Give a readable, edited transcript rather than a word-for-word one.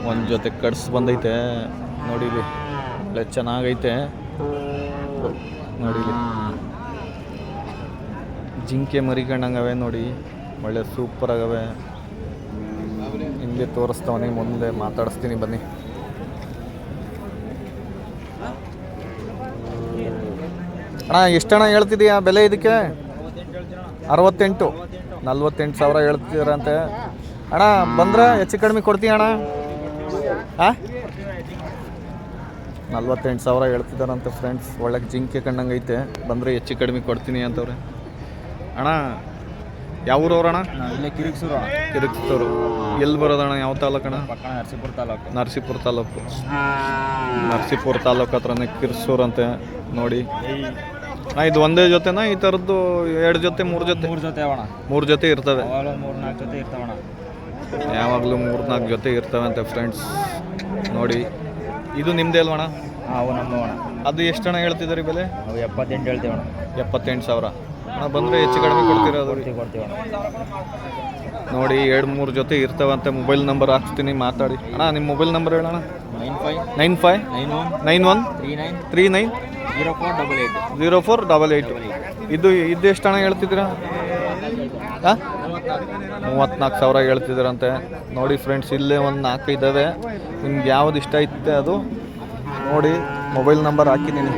ಒಂದು ಜೊತೆ ಕಡ್ಸ್ ಬಂದೈತೆ ನೋಡಿಲಿ, ಒಳ್ಳೆ ಚೆನ್ನಾಗೈತೆ ನೋಡಿಲಿ. ಜಿಂಕೆ ಮರಿಕೊಂಡಂಗವೆ ನೋಡಿ, ಒಳ್ಳೆ ಸೂಪರ್ ಆಗವೆ. ಹಿಂದೆ ತೋರಿಸ್ತಾವನಿ, ಮುಂದೆ ಮಾತಾಡಿಸ್ತೀನಿ ಬನ್ನಿ. ಅಣ್ಣ ಎಷ್ಟಣ್ಣ ಹೇಳ್ತಿದೀಯಾ ಬೆಲೆ ಇದಕ್ಕೆ? 68, 48,000 ಹೇಳ್ತಿದ್ದೀರಂತೆ ಅಣ್ಣ. ಬಂದ್ರೆ ಹೆಚ್ಚು ಕಡಿಮೆ ಕೊಡ್ತೀಯ ಅಣ್ಣ? ಹಾಂ, 48,000 ಹೇಳ್ತಿದ್ದಾರಂತೆ ಫ್ರೆಂಡ್ಸ್. ಒಳ್ಳೆ ಜಿಂಕೆ ಕಂಡಂಗೆ ಐತೆ, ಬಂದರೆ ಹೆಚ್ಚು ಕಡಿಮೆ ಕೊಡ್ತೀನಿ ಅಂತವ್ರೆ. ಅಣ್ಣ ಯಾವ ಊರವ್ರಣ್ಣ? ಇಲ್ಲೇ ಕಿರಿಕ್ಸೂರು. ಕಿರಿಕ್ಸೂರು ಎಲ್ಲಿ ಬರೋದಣ್ಣ? ಯಾವ ತಾಲೂಕಣ್ಣ? ನರಸೀಪುರ ತಾಲೂಕು. ನರಸೀಪುರ ತಾಲೂಕು. ನರಸೀಪುರ ತಾಲೂಕು ಹತ್ರನೇ ಕಿರಿಕ್ಸೂರು ಅಂತೆ ನೋಡಿ. ಇದು ಒಂದೇ ಜೊತೆನಾ? ಈ ಥರದ್ದು 2 ಜೊತೆ 3 ಜೊತೆ? 3 ಜೊತೆ ಅವಣ. 3 ಜೊತೆ ಇರ್ತವೆ. 3-4 ಜೊತೆ ಇರ್ತಾವಣ. ಯಾವಾಗಲೂ 3-4 ಜೊತೆ ಇರ್ತವೆ ಅಂತೆ ಫ್ರೆಂಡ್ಸ್ ನೋಡಿ. ಇದು ನಿಮ್ಮದೇ ಅಲ್ವಣ? ಅವು ನಮ್ಮವಣ. ಅದು ಎಷ್ಟಣ್ಣ ಹೇಳ್ತಿದ್ದಾರೆ ಬೆಲೆ? ಅವು 78 ಹೇಳ್ತೀವಣ. 78,000 ಅಣ್ಣ. ಬಂದರೆ ಹೆಚ್ಚು ಕಡಿಮೆ ಕೊಡ್ತೀರಾ? ಅದು ಕೊಡ್ತೀವಣ ನೋಡಿ. 2-3 ಜೊತೆ ಇರ್ತವಂತೆ. ಮೊಬೈಲ್ ನಂಬರ್ ಹಾಕ್ಸ್ತೀನಿ, ಮಾತಾಡಿ. ಅಣ್ಣ ನಿಮ್ಮ ಮೊಬೈಲ್ ನಂಬರ್ ಹೇಳೋಣ. 9591 39 0488. ಇದು ಎಷ್ಟು ಹಣ ಹೇಳ್ತಿದ್ದೀರಾ? ಹಾಂ, 34,000 ಹೇಳ್ತಿದ್ದೀರಂತೆ ನೋಡಿ ಫ್ರೆಂಡ್ಸ್. ಇಲ್ಲೇ ಒಂದು 4 ಇದ್ದಾವೆ. ನಿಮ್ಗೆ ಯಾವ್ದು ಇಷ್ಟ ಐತೆ ಅದು ನೋಡಿ. ಮೊಬೈಲ್ ನಂಬರ್ ಹಾಕಿದ್ದೀನಿ.